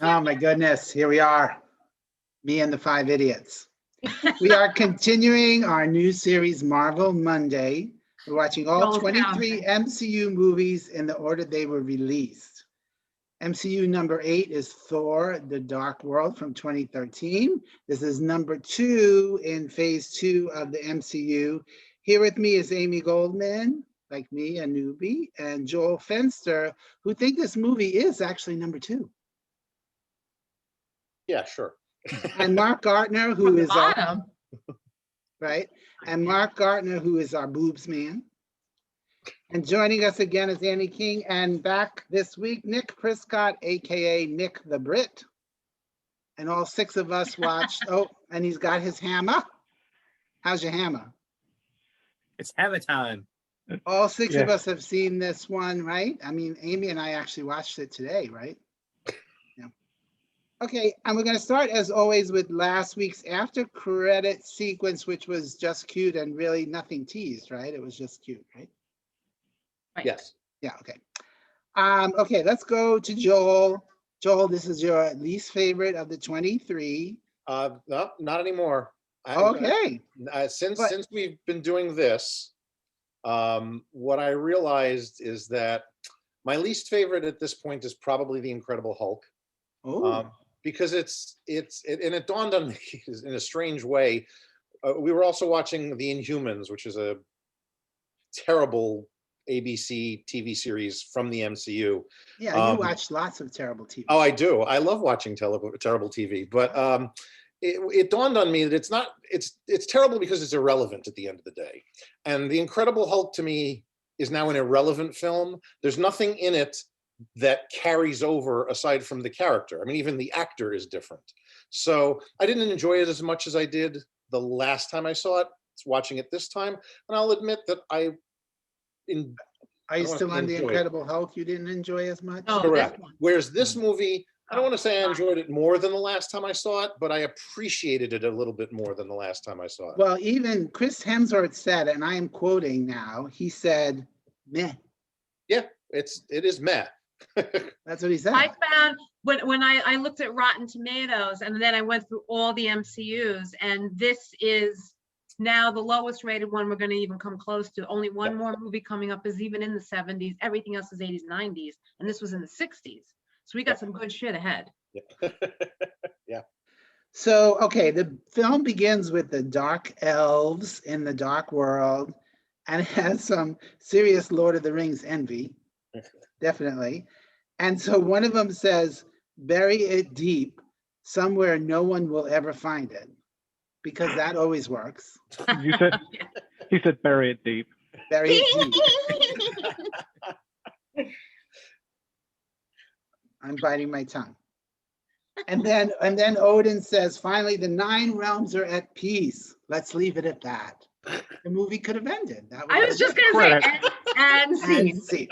Oh my goodness, here we are, me and the 5 idiots. We are continuing our new series, Marvel Monday. We're watching all 23 MCU movies in the order they were released. MCU number 8 is Thor, The Dark World from 2013. This is number 2 in phase 2 of the MCU. Here with me is Amy Goldman, like me, a newbie, and Joel Fenster, who think this movie is actually number 2. Yeah, sure. And Mark Gartner, who is our, right? And Mark Gartner, who is our boobs man. And joining us again is Annie King, and back this week, Nick Prescott, aka Nick the Brit. And all 6 of us watched. Oh, and he's got his hammer. How's your hammer? It's hammer time. All 6 of us have seen this one, right? I mean, Amy and I actually watched it today, right? Yeah. Okay, and we're going to start, as always, with last week's after credit sequence, which was just cute and really nothing teased, right? It was just cute, right? Right. Yes. Yeah, okay. Okay, let's go to Joel. Joel, this is your least favorite of the 23. No, not anymore. Okay. Since we've been doing this, what I realized is that my least favorite at this point is probably The Incredible Hulk. Oh. Because it dawned on me in a strange way. We were also watching The Inhumans, which is a terrible ABC TV series from the MCU. Yeah, you watch lots of terrible TV. Oh, I do. I love watching terrible TV, but it dawned on me that it's terrible because it's irrelevant at the end of the day. And The Incredible Hulk to me is now an irrelevant film. There's nothing in it that carries over aside from the character. I mean, even the actor is different. So I didn't enjoy it as much as I did the last time I saw it. It's watching it this time, and I'll admit that Are you still on The Incredible Hulk? You didn't enjoy as much? Oh, correct. Whereas this movie, I don't want to say I enjoyed it more than the last time I saw it, but I appreciated it a little bit more than the last time I saw it. Well, even Chris Hemsworth said, and I am quoting now, he said, meh. Yeah, it is meh. That's what he said. I found when I looked at Rotten Tomatoes and then I went through all the MCUs, and this is now the lowest rated one we're going to even come close to. Only one more movie coming up is even in the 70s. Everything else is 80s, 90s, and this was in the 60s. So we got some good shit ahead. Yeah. So, okay, the film begins with the dark elves in the dark world, and it has some serious Lord of the Rings envy, definitely. And so one of them says, bury it deep, somewhere no one will ever find it, because that always works. He said, bury it deep. Bury it deep. I'm biting my tongue. And then Odin says, finally, the 9 realms are at peace. Let's leave it at that. The movie could have ended. I was just going to say, and scene.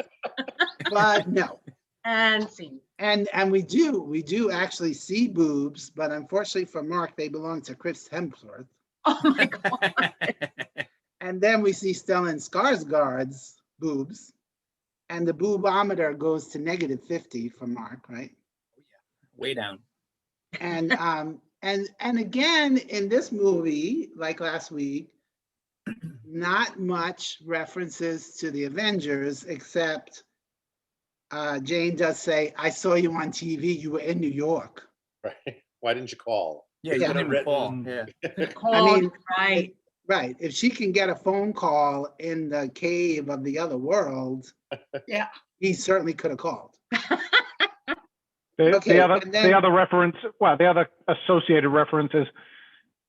But no. And scene. And we do actually see boobs, but unfortunately for Mark, they belong to Chris Hemsworth. Oh my God. And then we see Stellan Skarsgård's boobs, and the boobometer goes to -50 for Mark, right? Way down. And again in this movie, like last week, not much references to the Avengers, except Jane does say, I saw you on TV, you were in New York. Right. Why didn't you call? Yeah, you couldn't recall. Yeah. I mean, right. If she can get a phone call in the cave of the other world, yeah, he certainly could have called. The other reference, well, the other associated reference is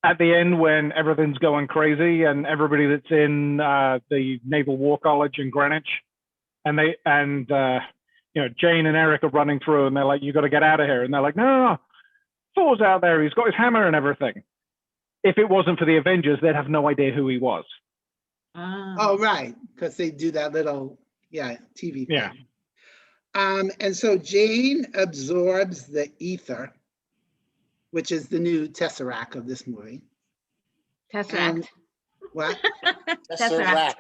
at the end when everything's going crazy and everybody that's in the Naval War College in Greenwich, and Jane and Eric are running through, and they're like, "You got to get out of here," and they're like, "No, Thor's out there. He's got his hammer and everything." If it wasn't for the Avengers, they'd have no idea who he was. Oh, right, because they do that little, TV thing. Yeah. And so Jane absorbs the ether, which is the new Tesseract of this movie. Tesseract. And, what? Tesseract.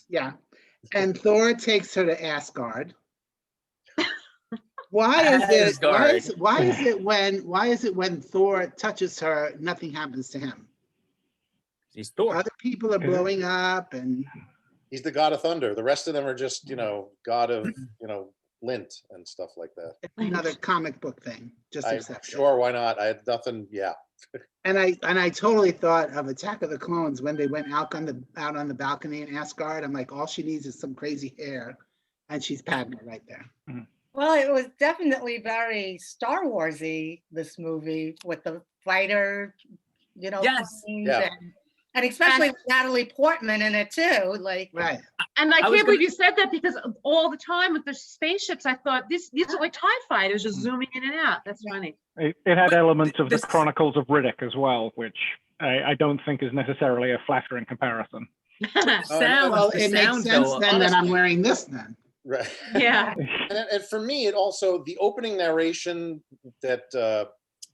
Yeah. And Thor takes her to Asgard. Why is it? Asgard. Why is it when Thor touches her, nothing happens to him? He's Thor. Other people are blowing up, and He's the god of thunder. The rest of them are just, god of, lint and stuff like that. it's another comic book thing. Just accept it. Sure, why not? I had nothing. Yeah. And I totally thought of Attack of the Clones when they went out on the balcony in Asgard. I'm like, all she needs is some crazy hair, and she's Padme right there. Well, it was definitely very Star Warsy, this movie, with the fighter, Yes. planes Yeah. and especially with Natalie Portman in it too. Like, Right. And I I was can't believe you said that because all the time with the spaceships, I thought these are like TIE fighters just zooming in and out. That's funny. It had But elements of the this- Chronicles of Riddick as well, which I don't think is necessarily a flattering comparison. Sounds, Well, the it makes sounds, sense though, then that I'm honestly- wearing this then. Right. Yeah. And for me, it also, the opening narration that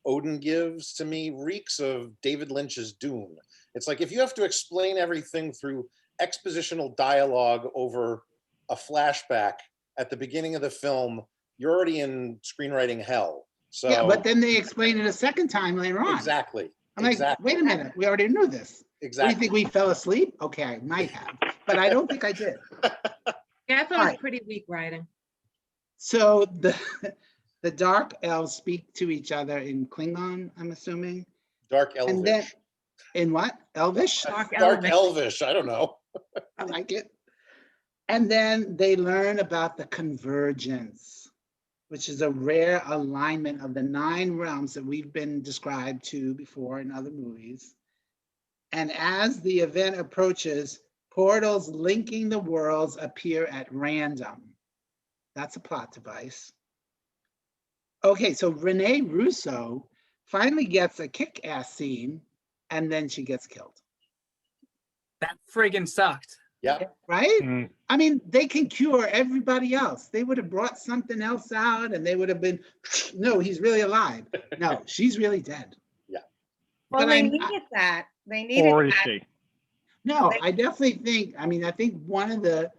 Odin gives to me reeks of David Lynch's Dune. It's like, if you have to explain everything through expositional dialogue over a flashback at the beginning of the film, you're already in screenwriting hell. So Yeah, but then they explain it a second time later on. exactly. I'm like, exactly. wait a minute, we already knew this. What, do you Exactly. think we fell asleep? Okay, I might have, but I don't think I did. Yeah, I thought it was Alright. pretty weak writing. So the dark elves speak to each other in Klingon, I'm assuming. Dark And then Elvish. in what? Elvish? Dark Dark Elvish. Elvish. I don't know. I like it. And then they learn about the convergence, which is a rare alignment of the 9 realms that we've been described to before in other movies. And as the event approaches, portals linking the worlds appear at random. That's a plot device. Okay, so Renee Russo finally gets a kick-ass scene, and then she gets killed, that friggin' sucked. Yeah. right? Mm. I mean, they can cure everybody else. They would have brought something else out, and they would have been, no, he's really alive. No, she's really dead. well, But they I'm- needed that. They needed Or is that. she? No, They- I definitely think, I think one of the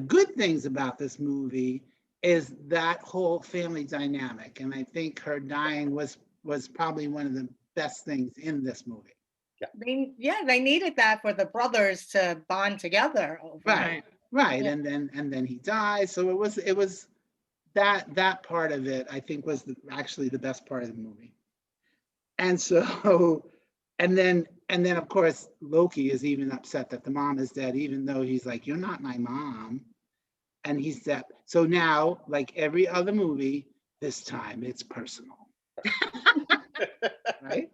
good things about this movie is that whole family dynamic. And I think her dying was probably one of the best things in this movie. They needed that for the brothers to bond together. Right, right. Yeah. And then he dies. So it was that part of it, I think, was actually the best part of the movie. And so, and then of course, Loki is even upset that the mom is dead, even though he's like, you're not my mom. And he's dead. So now, like every other movie, this time it's personal. Right?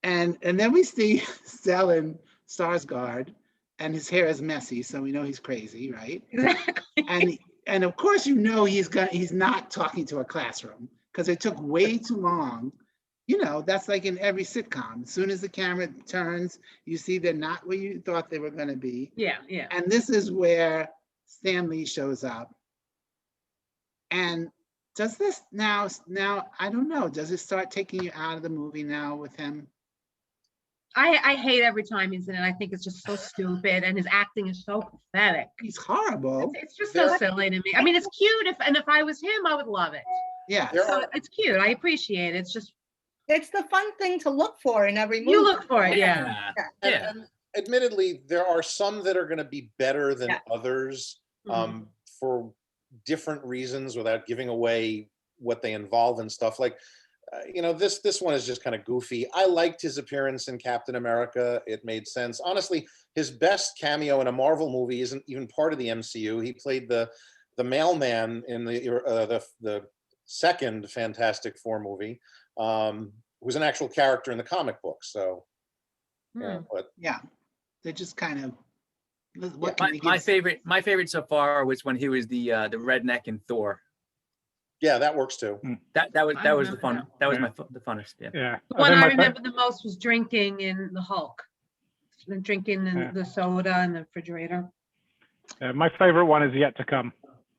And then we see Stellan Skarsgård, and his hair is messy, so we know he's crazy, right? Exactly. And of course, he's not talking to a classroom because it took way too long. That's like in every sitcom. As soon as the camera turns, you see they're not where you thought they were going to be. Yeah, yeah. And this is where Stan Lee shows up. And does this now, I don't know, does it start taking you out of the movie now with him? I hate every time he's in it. I think it's just so stupid, and his acting is so pathetic. He's horrible. It's just so There- silly to me. I mean, it's cute, if I was him, I would love it. Yeah. There So are, it's cute. I appreciate it. It's just It's the fun thing to look for in every movie. you look for it, yeah. Yeah. and admittedly, there are some that are going to be better than Yeah. others Mhm. for different reasons without giving away what they involve and stuff. Like, this one is just kind of goofy. I liked his appearance in Captain America. It made sense. Honestly, his best cameo in a Marvel movie isn't even part of the MCU. He played the mailman in the second Fantastic Four movie, who was an actual character in the comic book. So, yeah, Hmm. but Yeah. They're just kind of, what can My, we my give? favorite so far was when he was the redneck in Thor. yeah, that works too. That was I the remember fun. that. That was Yeah. the funnest. Yeah. Yeah. The one think I my fa- remember the most was drinking in the Hulk. Drinking Yeah. the soda in the refrigerator. My favorite one is yet to come.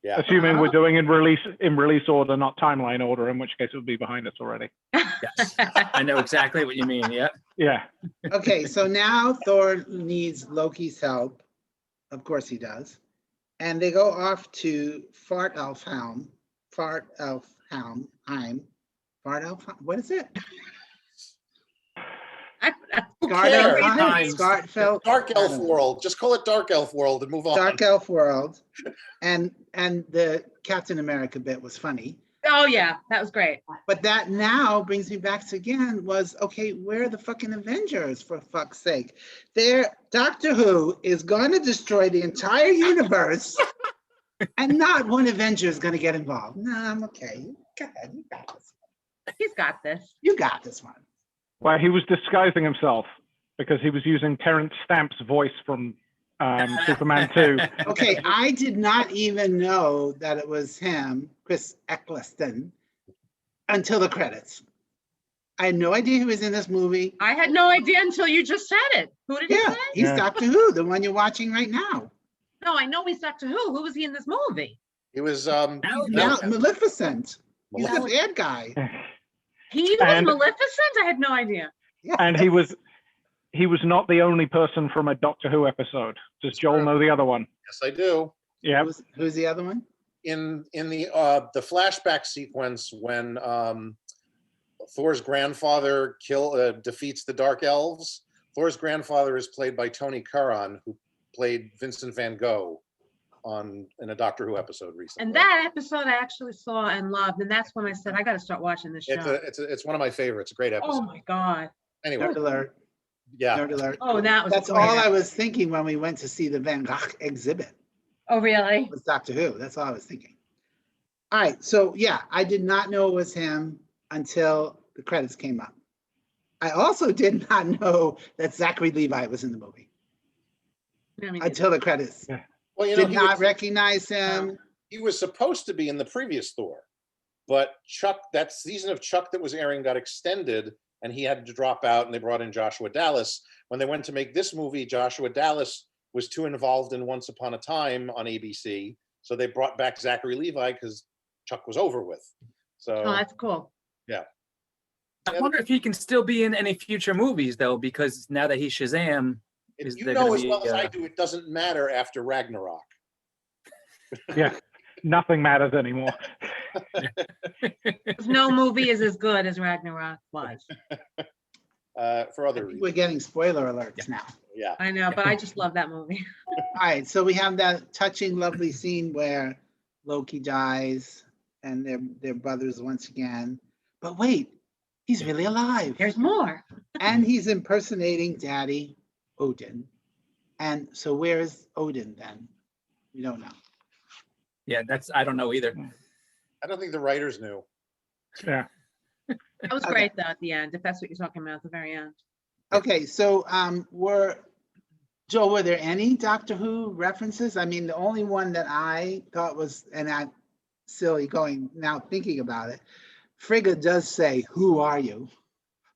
Yeah. Assuming we're doing in release order, not timeline order, in which case it would be behind us already. Yes. I know exactly what you mean. Yeah. Yeah. Okay, so now Thor needs Loki's help. Of course he does. And they go off to Fart Elfheim, what is it? Who Scott cares? Elfheim? Times. Scartfeld? Dark I Elf don't know. World. Just call it Dark Elf World and move on. Dark Elf World. And the Captain America bit was funny. Oh, yeah, that was great. But that now brings me back to again was, okay, where are the fucking Avengers, for fuck's sake? Doctor Who is going to destroy the entire universe and not one Avenger is going to get involved. No, I'm okay. Go ahead, you got this. He's got this. You got this one. Well, he was disguising himself because he was using Terrence Stamp's voice from Superman 2. Okay, I did not even know that it was him, Chris Eccleston, until the credits. I had no idea he was in this movie. I had no idea until you just said it. Who did he Yeah, say? he's Yeah. Doctor Who, the one you're watching right now. No, I know he's Doctor Who. Who was he in this movie? He was Now, Maleficent. He's the Maleficent. bad guy. He was And- Maleficent? I had no idea. Yeah. And he was not the only person from a Doctor Who episode. Does Joel know the other one? Yes, I do. Yeah. Who's the other one? In the flashback sequence when Thor's grandfather defeats the Dark Elves. Thor's grandfather is played by Tony Curran, who played Vincent Van Gogh in a Doctor Who episode recently. And that episode I actually saw and loved, and that's when I said I got to start watching this show. It's one of my favorites. A great episode. Oh my god! Anyway, Nerd alert. yeah. Nerd alert. Oh, that was That's great. all I was thinking when we went to see the Van Gogh exhibit. Oh really? Was Doctor Who. That's all I was thinking. All right, so yeah, I did not know it was him until the credits came up. I also did not know that Zachary Levi was in the movie I mean, until the credits. Yeah. Well, you know, Did not recognize him. he was supposed to be in the previous Thor, but that season of Chuck that was airing got extended and he had to drop out and they brought in Joshua Dallas. When they went to make this movie, Joshua Dallas was too involved in Once Upon a Time on ABC. So they brought back Zachary Levi because Chuck was over with. So oh, that's cool. I wonder if he can still be in any future movies though, because now that he's Shazam, is you there know gonna as be, well as I do, it doesn't matter after Ragnarok. Yeah. Nothing matters anymore. No movie is as good as Ragnarok was. For other We're reasons. getting spoiler alerts now. Yeah. I know, but I just love that movie. All right, so we have that touching, lovely scene where Loki dies and they're brothers once again. But wait, he's really alive. There's more. And he's impersonating Daddy Odin. And so where is Odin then? We don't know. yeah, I don't know either. I don't think the writers knew. Yeah. That was Okay. great though at the end, if that's what you're talking about at the very end. Okay, so Joe, were there any Doctor Who references? I mean, the only one that I thought was, and I'm silly going now thinking about it, Frigga does say, "Who are you?"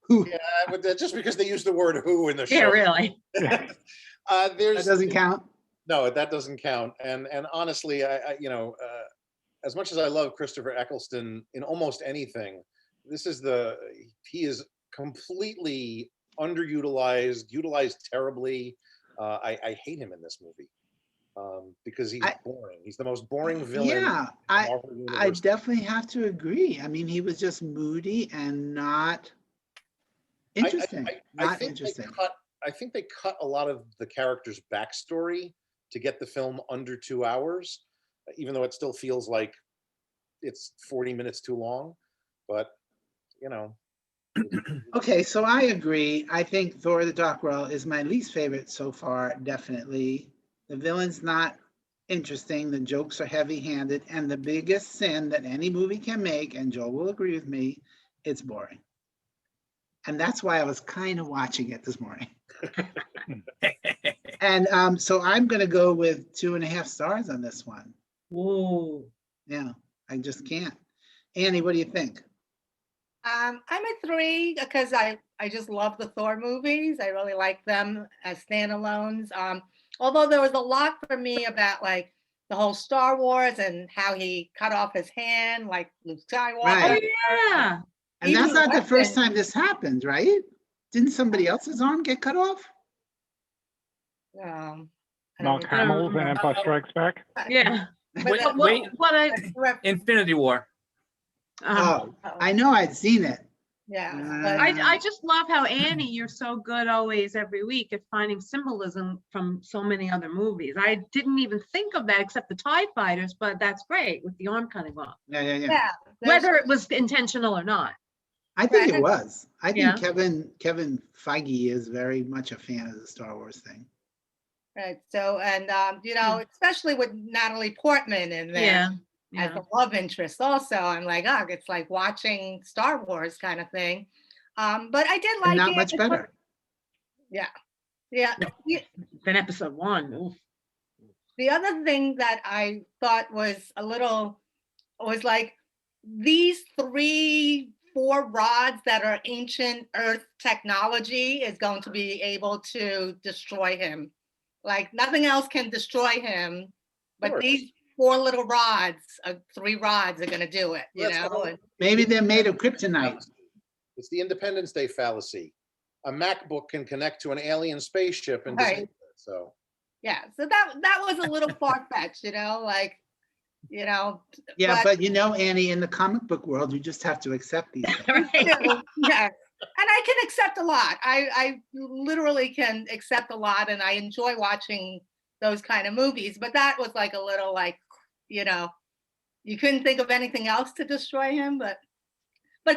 Who? Yeah, but just because they use the word "who" in the show. Yeah, really. That There's doesn't count. No, that doesn't count. And honestly, I as much as I love Christopher Eccleston in almost anything, he is completely underutilized, utilized terribly. I hate him in this movie because he's boring. He's the most boring villain. Yeah, in the Marvel I universe. definitely have to agree. I mean, he was just moody and not interesting. Not interesting. I think they cut a lot of the character's backstory to get the film under 2 hours, even though it still feels like it's 40 minutes too long. But, you know. Okay, so I agree. I think Thor the Dark World is my least favorite so far, definitely. The villain's not interesting. The jokes are heavy-handed. And the biggest sin that any movie can make, and Joel will agree with me, it's boring. And that's why I was kind of watching it this morning. And so I'm going to go with 2.5 stars on this one. Whoa. Yeah, I just can't. Annie, what do you think? I'm at 3 because I just love the Thor movies. I really like them as standalones. Although there was a lot for me about like the whole Star Wars and how he cut off his hand, like Luke Skywalker. Right. Oh yeah. And Even that's not the first weapons. time this happened, right? Didn't somebody else's arm get cut off? I don't Mark remember. Hamill's in Empire Strikes Back. Yeah. But Wait, the- wait. What I, Infinity War. Oh, I know I'd seen it. Yeah, I just love how Annie, you're so good always every week at finding symbolism from so many other movies. I didn't even think of that except the TIE fighters, but that's great with the arm cutting off, Yeah, yeah, yeah. yeah. there's- whether it was intentional or not. I think it Right. was. I Yeah. think Kevin Feige is very much a fan of the Star Wars thing. Right. So, and you know, especially with Natalie Portman in there Yeah. as Yeah. a love interest, also, I'm like, oh, it's like watching Star Wars kind of thing. But I did And like not it. much better. Yeah. Then episode 1. Oof. The other thing that I thought was was like these 4 rods that are ancient Earth technology is going to be able to destroy him. Like nothing else can destroy him, but Sure. these 4 little rods, 3 rods are going to do it, you That's the know? whole- And- Maybe they're made of kryptonite. It's the Independence Day fallacy. A MacBook can connect to an alien spaceship and Right. disable it, so. yeah, so that was a little far-fetched, you know, like, you know. Yeah, but you know, Annie, in the comic book world, you just have to accept these things. Right. Yes. And I can accept a lot. I literally can accept a lot, and I enjoy watching those kind of movies. But that was like a little like, you know, you couldn't think of anything else to destroy him, but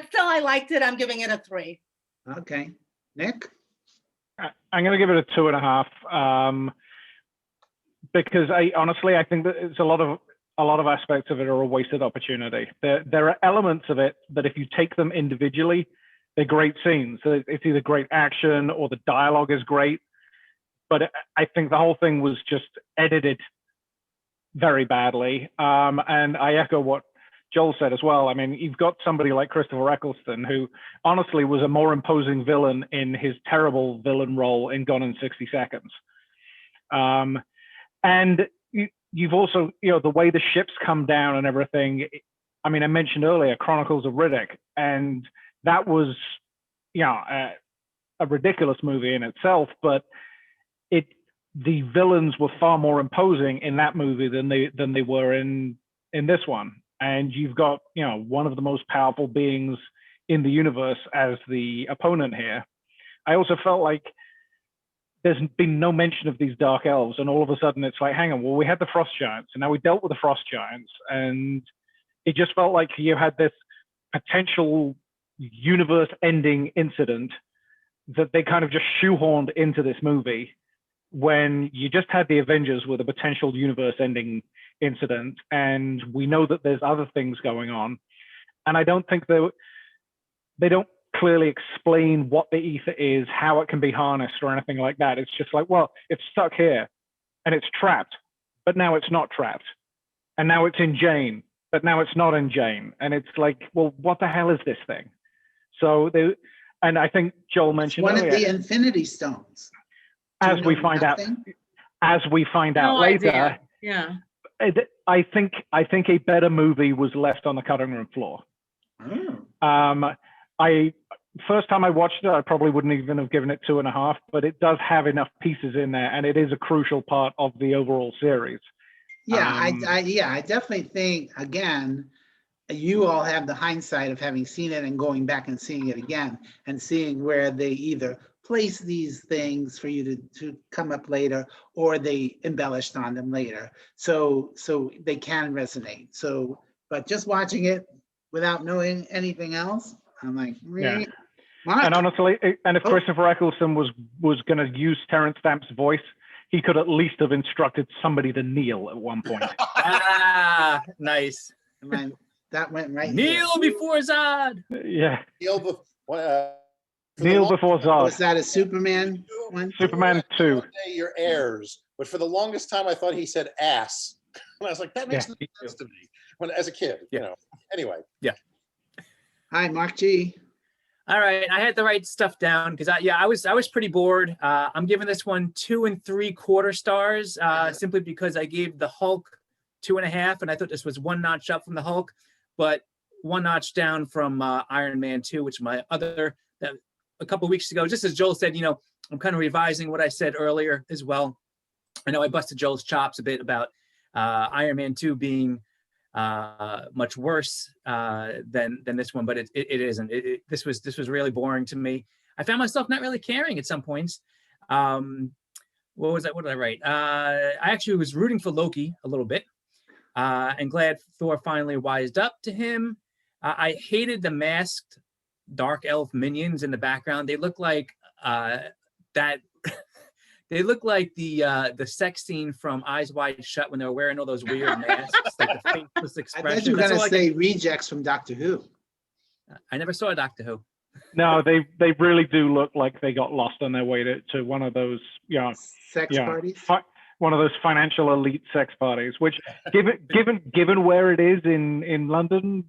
still I liked it. I'm giving it a 3. Okay. Nick? I'm going to give it a 2.5 because I honestly think that it's a lot of aspects of it are a wasted opportunity. There are elements of it that if you take them individually, they're great scenes. So it's either great action or the dialogue is great, but I think the whole thing was just edited very badly. And I echo what Joel said as well. I mean, you've got somebody like Christopher Eccleston, who honestly was a more imposing villain in his terrible villain role in Gone in 60 Seconds. And you've also, you know, the way the ships come down and everything. I mean, I mentioned earlier Chronicles of Riddick, and that was, you know, a ridiculous movie in itself, but the villains were far more imposing in that movie than they were in this one. And you've got, you know, one of the most powerful beings in the universe as the opponent here. I also felt like there's been no mention of these dark elves, and all of a sudden it's like, hang on, well, we had the frost giants, and now we dealt with the frost giants, and it just felt like you had this potential universe-ending incident that they kind of just shoehorned into this movie when you just had the Avengers with a potential universe-ending incident, and we know that there's other things going on. And I don't think they don't clearly explain what the ether is, how it can be harnessed or anything like that. It's just like, well, it's stuck here and it's trapped, but now it's not trapped. And now it's in Jane, but now it's not in Jane. And it's like, well, what the hell is this thing? So and I think Joel It's mentioned one of earlier, the Infinity Stones. Do you as we know find out, nothing? No later, idea. Yeah. I think a better movie was left on the cutting room floor. Oh. First time I watched it, I probably wouldn't even have given it 2.5, but it does have enough pieces in there, and it is a crucial part of the overall series. Yeah, Um, I definitely think, again, you all have the hindsight of having seen it and going back and seeing it again and seeing where they either place these things for you to come up later, or they embellished on them later. So they can resonate. So, but just watching it without knowing anything else, I'm like, Yeah. Mark. And honestly, and if Oh. Christopher Eccleston was going to use Terrence Stamp's voice, he could at least have instructed somebody to kneel at one point. Ah, nice. That went right here. Kneel before Zod. Yeah, Kneel for the kneel longest before Oh, was Zod. that a Superman one? Superman 2. One day your heirs, but for the longest time I thought he said ass, and I was like, that makes Yeah, no sense to me. When as a kid, you Yeah. know. Anyway, Hi, Mark G. All right, I had to write stuff down because I was pretty bored. I'm giving this one 2 3/4 stars, simply because I gave the Hulk 2.5, and I thought this was 1 notch up from the Hulk, but 1 notch down from Iron Man 2, which is my other. That a couple of weeks ago, just as Joel said, you know, I'm kind of revising what I said earlier as well. I know I busted Joel's chops a bit about Iron Man 2 being much worse than this one, but it isn't. This was really boring to me. I found myself not really caring at some points. What was that? What did I write? I actually was rooting for Loki a little bit, and glad Thor finally wised up to him. I hated the masked dark elf minions in the background. They look like that. They look like the sex scene from Eyes Wide Shut when they were wearing all those weird masks, like the faceless I expression. thought you were That's gonna all say rejects from Doctor Who. I never saw Doctor Who. No, they really do look like they got lost on their way to one of those, Sex parties? one of those financial elite sex parties. Which, given where it is in London,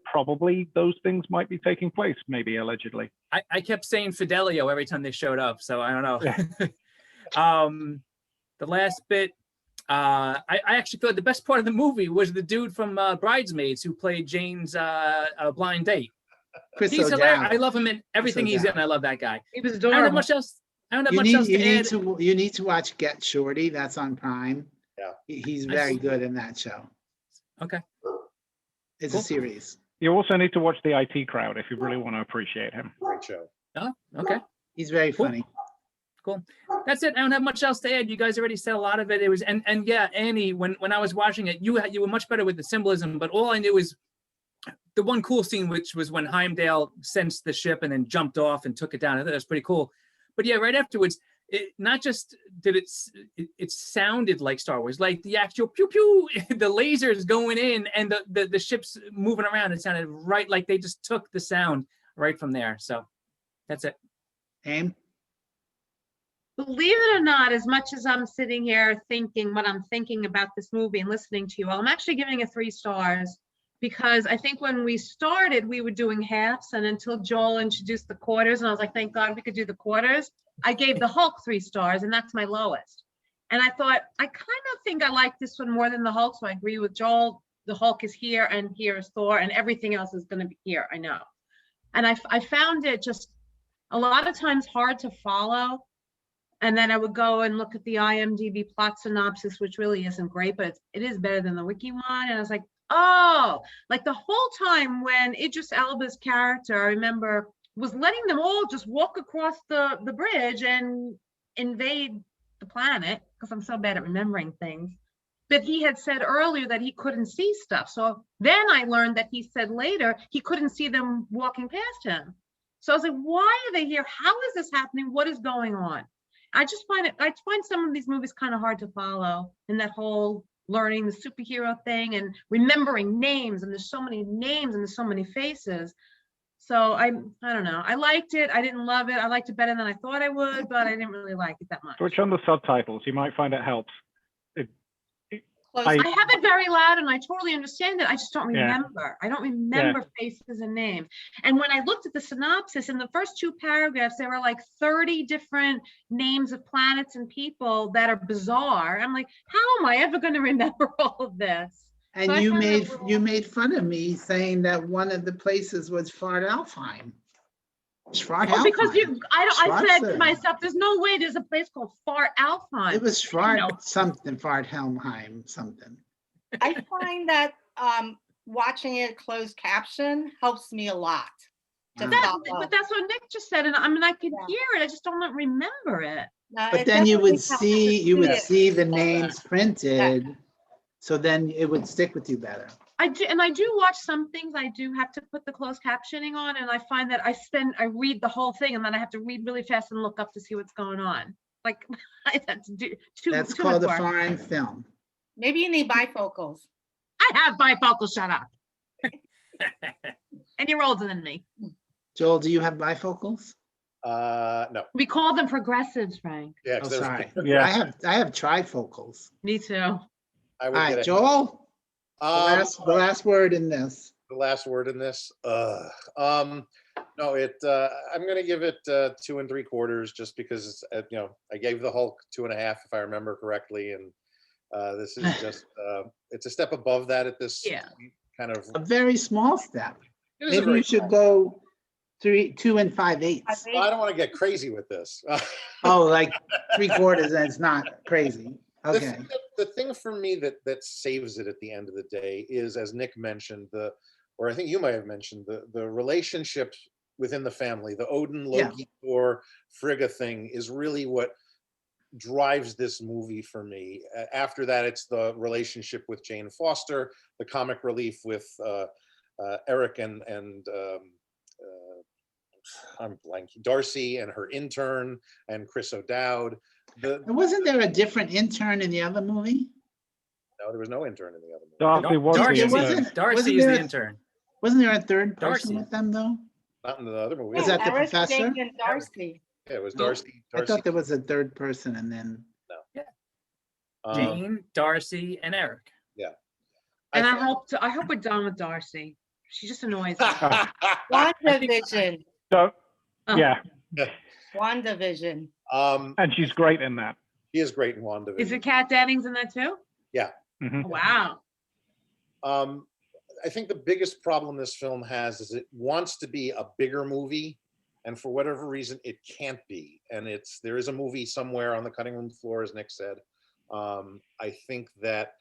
probably those things might be taking place, maybe allegedly. I kept saying Fidelio every time they showed up, so I don't know. Yeah. The last bit, I actually thought the best part of the movie was the dude from Bridesmaids who played Jane's blind date. Chris He's hilarious. O'Dowd. I love him in everything he's in. I love that guy. He was I don't have adorable. much else. I don't have You much need else to add. you need to watch Get Shorty. That's on Prime. Yeah. He's very good in that show. Okay. It's Cool. a series. You also need to watch the IT Crowd if you really want to appreciate him. Great show. Oh, okay. He's very Cool. funny. Cool. That's it. I don't have much else to add. You guys already said a lot of it. It was and yeah, Annie, when I was watching it, you were much better with the symbolism, but all I knew was the one cool scene, which was when Heimdall sensed the ship and then jumped off and took it down. I thought that was pretty cool. But yeah, right afterwards, not just did it sounded like Star Wars, like the actual pew pew, the lasers going in and the ships moving around. It sounded right like they just took the sound right from there. So that's it. Aim? Believe it or not, as much as I'm sitting here thinking what I'm thinking about this movie and listening to you all, I'm actually giving it 3 stars because I think when we started, we were doing halves, and until Joel introduced the quarters, and I was like, thank God we could do the quarters. I gave the Hulk 3 stars, and that's my lowest. And I thought, I kind of think I like this one more than the Hulk, so I agree with Joel. The Hulk is here, and here is Thor, and everything else is going to be here, I know. And I found it just a lot of times hard to follow. And then I would go and look at the IMDb plot synopsis, which really isn't great, but it is better than the wiki one. And I was like, oh, like the whole time when Idris Elba's character, I remember, was letting them all just walk across the bridge and invade the planet, because I'm so bad at remembering things, that he had said earlier that he couldn't see stuff. So then I learned that he said later he couldn't see them walking past him. So I was like, why are they here? How is this happening? What is going on? I find some of these movies kind of hard to follow, and that whole learning the superhero thing and remembering names, and there's so many names and there's so many faces. So I don't know. I liked it. I didn't love it. I liked it better than I thought I would, but I didn't really like it that much. Switch on the subtitles. You might find it helps. Close- I have it very loud and I totally understand it. I just don't Yeah. remember. I don't remember faces and names. And when I looked at the synopsis in the first 2 paragraphs, there were like 30 different names of planets and people that are bizarre. I'm like, how am I ever going to remember all of this? And So I you found it a made little- fun of me saying that one of the places was Schwarzalfheim. Oh, because I said to Schwarzer. myself, there's no way there's a place called Far Alfheim. It was know. something, Schwarzhelmheim, something. I find that watching it closed caption helps me a lot. to Wow. follow. But that's what Nick just said, and I mean, I can Yeah. hear it. I just don't remember it. No, But it then you would definitely helps to you would it. see the names printed, so then it would stick with you better. I do watch some things. I do have to put the closed captioning on, and I find that I read the whole thing, and then I have to read really fast and look up to see what's going on. Like I have to do That's too called a much work. foreign film. Maybe you need bifocals. I have bifocals. Shut up. And you're older than me. Joel, do you have bifocals? No. We call them progressives, Frank. Yeah, Oh, 'cause there's- sorry. Yeah. I have trifocals. Me too. I All would right, get it. Joel, the Um, last word in this. the last word in this. No, I'm gonna give it 2 3/4 just because it's I gave the Hulk 2.5 if I remember correctly, and this is just it's a step above that at this Yeah. kind of. A very small step. It is a Maybe very you should small- go 2 5/8. I don't want to get crazy with this. Oh, like 3/4 and it's not crazy. Okay, The thing for me that saves it at the end of the day is, as Nick mentioned, or I think you might have mentioned, the relationships within the family, the Odin, Yeah. Loki, Thor, Frigga thing is really what drives this movie for me. After that, it's the relationship with Jane Foster, the comic relief with Eric and I'm blanking, Darcy and her intern and Chris O'Dowd. and wasn't there a different intern in the other movie? No, there was no intern in the other movie. Darcy was There the Darcy, intern. wasn't- Darcy wasn't is there the a- intern. Wasn't there a third person Darcy. with them though? Not in the other movie. Was that the Eric, professor? Jane, and Darcy. Yeah, it was No, Darcy. I thought there was a third person and then, um, Jane, Darcy, and Eric. And I think- hope we're done with Darcy. She just annoys me. WandaVision. So, Oh. yeah, WandaVision. and she's great in that. He is great in WandaVision. Is it Kat Dennings in that too? Mhm. Oh, wow. I think the biggest problem this film has is it wants to be a bigger movie, and for whatever reason, it can't be. And there is a movie somewhere on the cutting room floor, as Nick said. I think that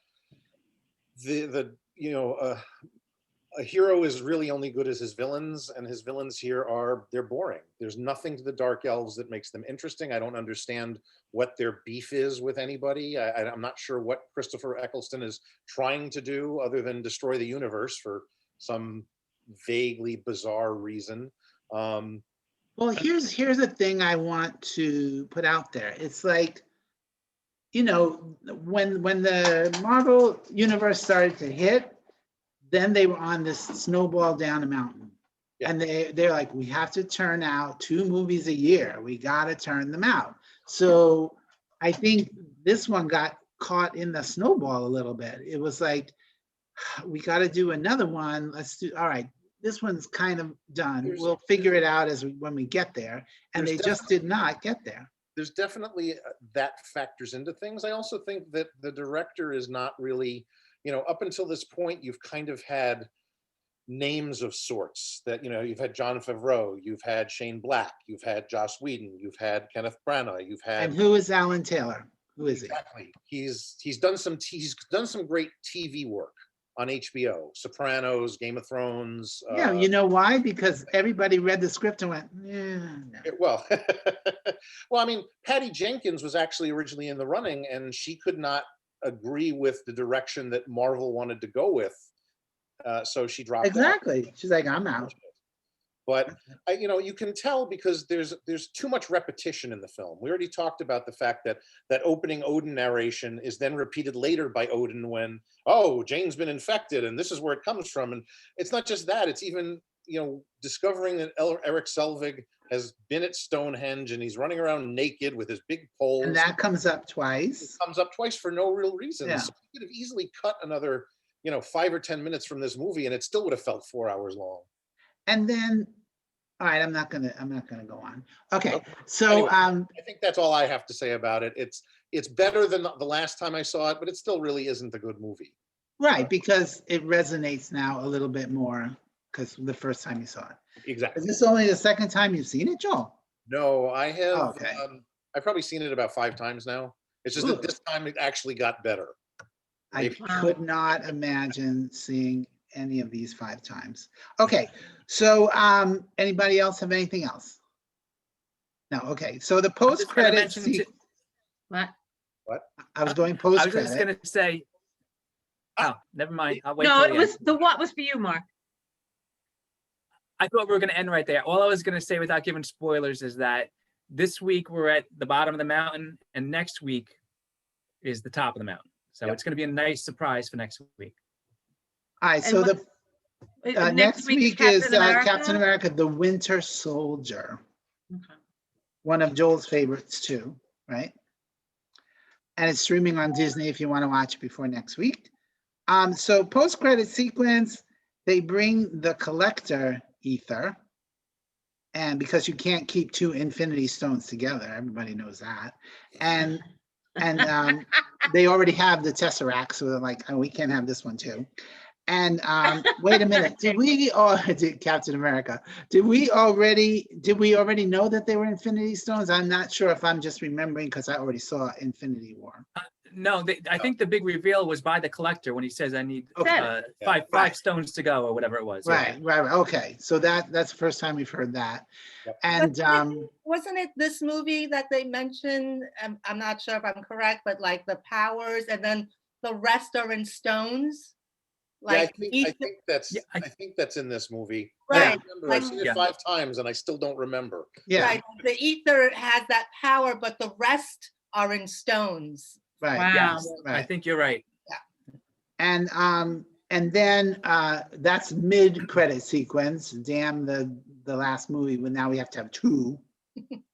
a hero is really only good as his villains, and his villains here they're boring. There's nothing to the Dark Elves that makes them interesting. I don't understand what their beef is with anybody. I'm not sure what Christopher Eccleston is trying to do other than destroy the universe for some vaguely bizarre reason. well, here's a thing I want to put out there. It's like, you know, when the Marvel universe started to hit, then they were on this snowball down a mountain. Yeah. And they're like, we have to turn out 2 movies a year. We got to turn them out. So I think this one got caught in the snowball a little bit. It was like, we got to do another one. All right, this one's kind of done. We'll figure it out when we get there. And they just did not get there. There's definitely that factors into things. I also think that the director is not really, up until this point, you've kind of had names of sorts that, you've had Jon Favreau, you've had Shane Black, you've had Joss Whedon, you've had Kenneth Branagh, you've had. And who is Alan Taylor? Who is he? Exactly. He's done some great TV work on HBO, Sopranos, Game of Thrones. Yeah, you know why? Because everybody read the script and went, no. Well, I mean, Patty Jenkins was actually originally in the running, and she could not agree with the direction that Marvel wanted to go with, so she dropped out. Exactly. She's like, I'm out. But you can tell because there's too much repetition in the film. We already talked about the fact that opening Odin narration is then repeated later by Odin when, oh, Jane's been infected and this is where it comes from. And it's not just that, it's even, discovering that Eric Selvig has been at Stonehenge and he's running around naked with his big poles. And that comes up It twice. comes up twice for no real reason. Yeah. So you could have easily cut another, 5 or 10 minutes from this movie and it still would have felt 4 hours long. And then, all right, I'm not gonna go on. Okay, Okay. so Anyway. I think that's all I have to say about it. It's better than the last time I saw it, but it still really isn't a good movie. right, because it resonates now a little bit more because the first time you saw it. Exactly. Is this only the second time you've seen it, Joel? No, I have. Okay. I've probably seen it about 5 times now. It's just that this time it actually got better. I Maybe. could not imagine seeing any of these 5 times. Okay, so anybody else have anything else? No, okay, so the I'm just gonna post-credit mention What? I was going I was just post-credit. gonna say. Oh, never mind. I'll wait. No, till it the was end. what was for you, Mark? I thought we were gonna end right there. All I was gonna say without giving spoilers is that this week we're at the bottom of the mountain, and next week is the top of the mountain. So Yep. it's gonna be a nice surprise for next week. All right, And so the next week is Captain America, the Winter Soldier. Okay. One of Joel's favorites too, right? And it's streaming on Disney if you want to watch it before next week. So post-credit sequence, they bring the collector ether. And because you can't keep 2 Infinity Stones together, everybody knows that. And they already have the Tesseract, so they're like, oh, we can't have this one too. And wait a minute, did Captain America? Did we already know that they were Infinity Stones? I'm not sure if I'm just remembering because I already saw Infinity War. No, I think the big reveal was by the collector when he says, "I need Okay. five Right. stones to go," or whatever it was. Yeah. Right. Okay. So that's the first time we've heard that. Yep. And Wasn't it this movie that they mentioned? I'm not sure if I'm correct, but like the powers and then the rest are in stones. Yeah, Like I think that's Yeah, I think that's in this movie. Right, I remember, I've like- seen it Yeah. 5 times and I still don't remember. yeah, right, the ether has that power, but the rest are in stones. right. Wow. Yes, I Right. think you're right. And then that's mid-credit sequence. Damn the last movie, but now we have to have 2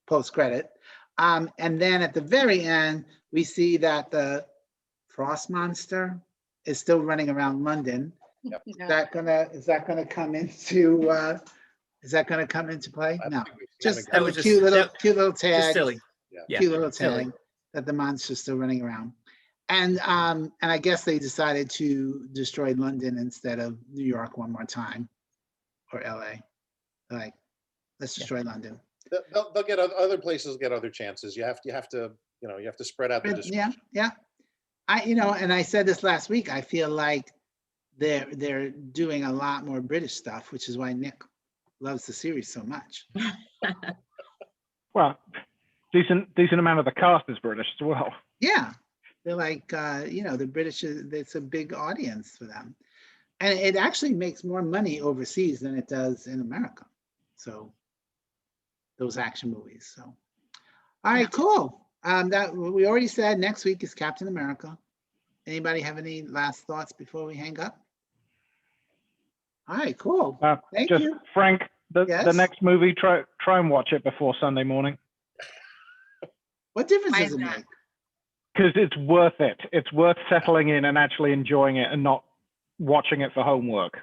post-credit. And then at the very end, we see that the frost monster is still running around London. Yep. Is that gonna come into play? I No, think we've seen just it That a was cute little just tag. Just silly. Yeah. Cute little silly. tag that the monster's still running around. And I guess they decided to destroy London instead of New York one more time, or LA. Like, let's destroy London. They'll get other places, get other chances. You have to spread out the But yeah. And I said this last week, I feel like they're doing a lot more British stuff, which is why Nick loves the series so much. Well, decent amount of the cast is British as well. Yeah, they're like, the British, it's a big audience for them. And it actually makes more money overseas than it does in America. So those action movies. So, all right, cool. That we already said next week is Captain America. Anybody have any last thoughts before we hang up? All right, cool. Thank Just you. Frank, the Yes? next movie, try and watch it before Sunday morning What difference Why does is it that? make? because it's worth it. It's worth settling in and actually enjoying it and not watching it for homework.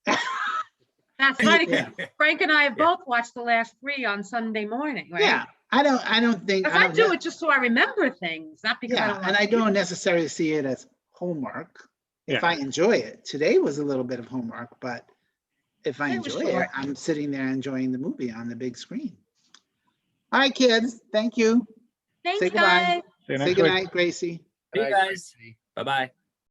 That's funny, 'cause Yeah. Frank and I have both watched the last 3 on Sunday morning, right? Yeah, I don't think. Because I don't do ne- it just so I remember things, not because I Yeah, don't and want I to. don't necessarily see it as homework. If Yeah. I enjoy it, today was a little bit of homework, but if I It was enjoy it, short. I'm sitting there enjoying the movie on the big screen. All right, kids, thank you. Thanks, say goodbye. guys. See you Say next week. goodnight, Gracie. Hey Right. guys. Bye bye.